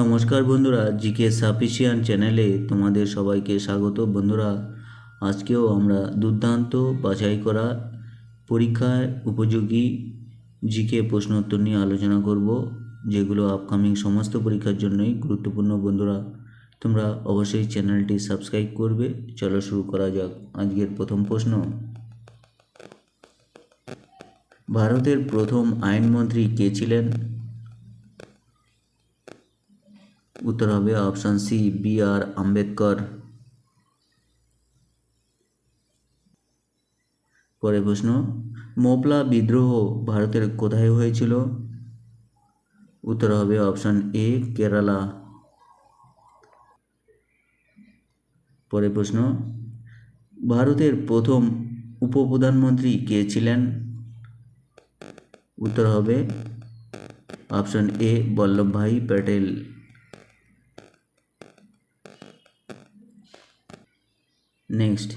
নমস্কার বন্ধুরা, GK sufficient চ্যানেলে তোমাদের সবাইকে স্বাগত। বন্ধুরা, আজকেও আমরা দুর্দান্ত বাছাই করা পরীক্ষায় উপযোগী জিকে প্রশ্নোত্তর নিয়ে আলোচনা করব, যেগুলো আপকামিং সমস্ত পরীক্ষার জন্যই গুরুত্বপূর্ণ। বন্ধুরা, তোমরা অবশ্যই চ্যানেলটি সাবস্ক্রাইব করবে। চলো শুরু করা যাক। আজকের প্রথম প্রশ্ন: ভারতের প্রথম আইনমন্ত্রী কে ছিলেন? উত্তর হবে অপশান সি, বি.আর. আম্বেদকর। পরের প্রশ্ন: মোপলা বিদ্রোহ ভারতের কোথায় হয়েছিল? উত্তর হবে অপশান এ, কেরালা। পরের প্রশ্ন: ভারতের প্রথম উপপ্রধানমন্ত্রী কে ছিলেন? উত্তর হবে অপশান এ, বল্লভভাই প্যাটেল। নেক্সট: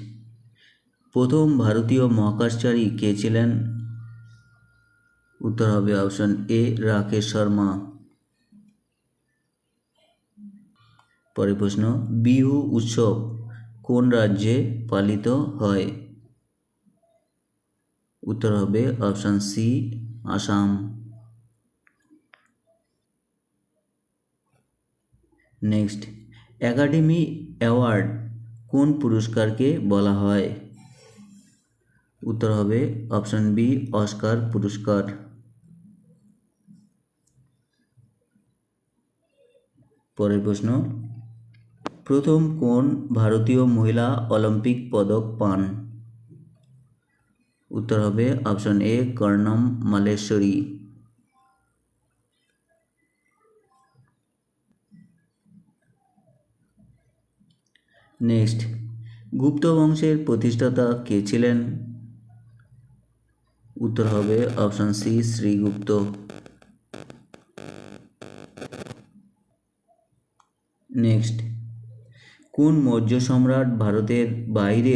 প্রথম ভারতীয় মহাকাশচারী কে ছিলেন? উত্তর হবে অপশান এ, রাকেশ শর্মা। পরের প্রশ্ন: বিহু উৎসব কোন রাজ্যে পালিত হয়? উত্তর হবে option C, Assam. Next: academy award কোন পুরস্কারকে বলা হয়? উত্তর হবে অপশান বি, অস্কার পুরস্কার। পরের প্রশ্ন: প্রথম কোন ভারতীয় মহিলা অলিম্পিক পদক পান? উত্তর হবে অপশান এ, কর্ণম মালেশ্বরী। নেক্সট: গুপ্ত বংশের প্রতিষ্ঠাতা কে ছিলেন? উত্তর হবে অপশান সি, শ্রীগুপ্ত। নেক্সট: কোন মৌর্য সম্রাট ভারতের বাইরে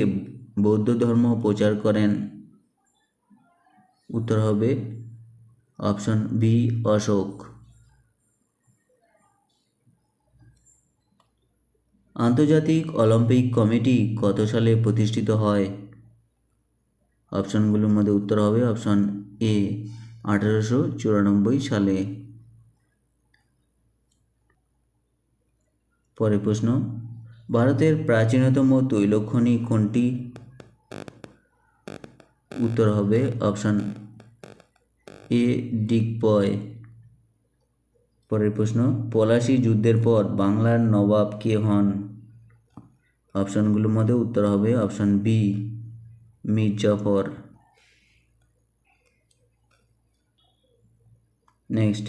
বৌদ্ধ ধর্ম প্রচার করেন? উত্তর হবে অপশান বি, অশোক। আন্তর্জাতিক অলিম্পিক কমিটি কত সালে প্রতিষ্ঠিত হয়? অপশানগুলোর মধ্যে উত্তর হবে অপশান এ, 1894 সালে। পরের প্রশ্ন: ভারতের প্রাচীনতম তৈলখনি কোনটি? উত্তর হবে অপশান এ, ডিগবয়। পরের প্রশ্ন: পলাশী যুদ্ধের পর বাংলার নবাব কে হন? অপশানগুলোর মধ্যে উত্তর হবে option B, Mir Jafar. Next: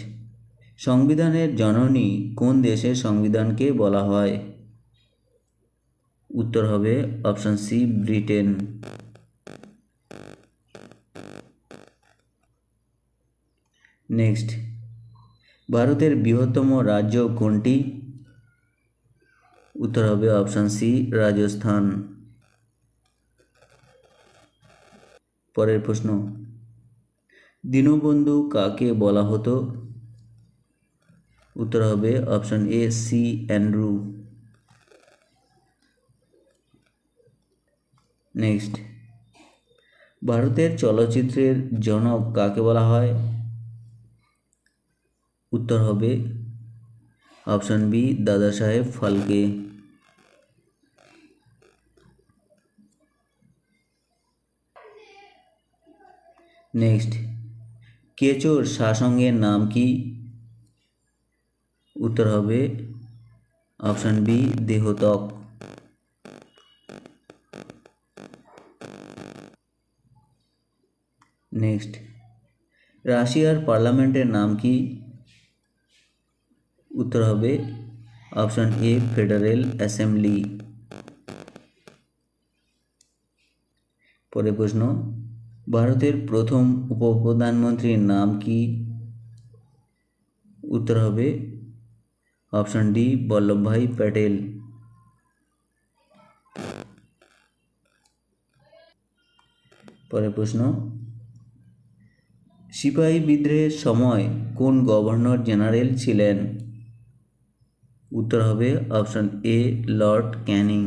সংবিধানের জননী কোন দেশের সংবিধানকে বলা হয়? উত্তর হবে অপশান সি, ব্রিটেন। নেক্সট: ভারতের বৃহত্তম রাজ্য কোনটি? উত্তর হবে অপশান সি, রাজস্থান। পরের প্রশ্ন: দীনবন্ধু কাকে বলা হতো? উত্তর হবে option A, C Andrew. Next: ভারতের চলচ্চিত্রের জনক কাকে বলা হয়? উত্তর হবে অপশান বি, দাদা সাহেব ফালকে। নেক্সট: কেচোর শাসনের নাম কি? উত্তর হবে অপশান বি, দেহত্বক। নেক্সট: রাশিয়ার পার্লামেন্টের নাম কি? উত্তর হবে অপশান এ, ফেডারেল অ্যাসেম্বলি। পরের প্রশ্ন: ভারতের প্রথম উপপ্রধানমন্ত্রীর নাম কি? উত্তর হবে অপশান ডি, বল্লভভাই প্যাটেল। পরের প্রশ্ন: সিপাহী বিদ্রোহের সময় কোন গভর্নর জেনারেল ছিলেন? উত্তর হবে অপশন এ লর্ড ক্যানিং।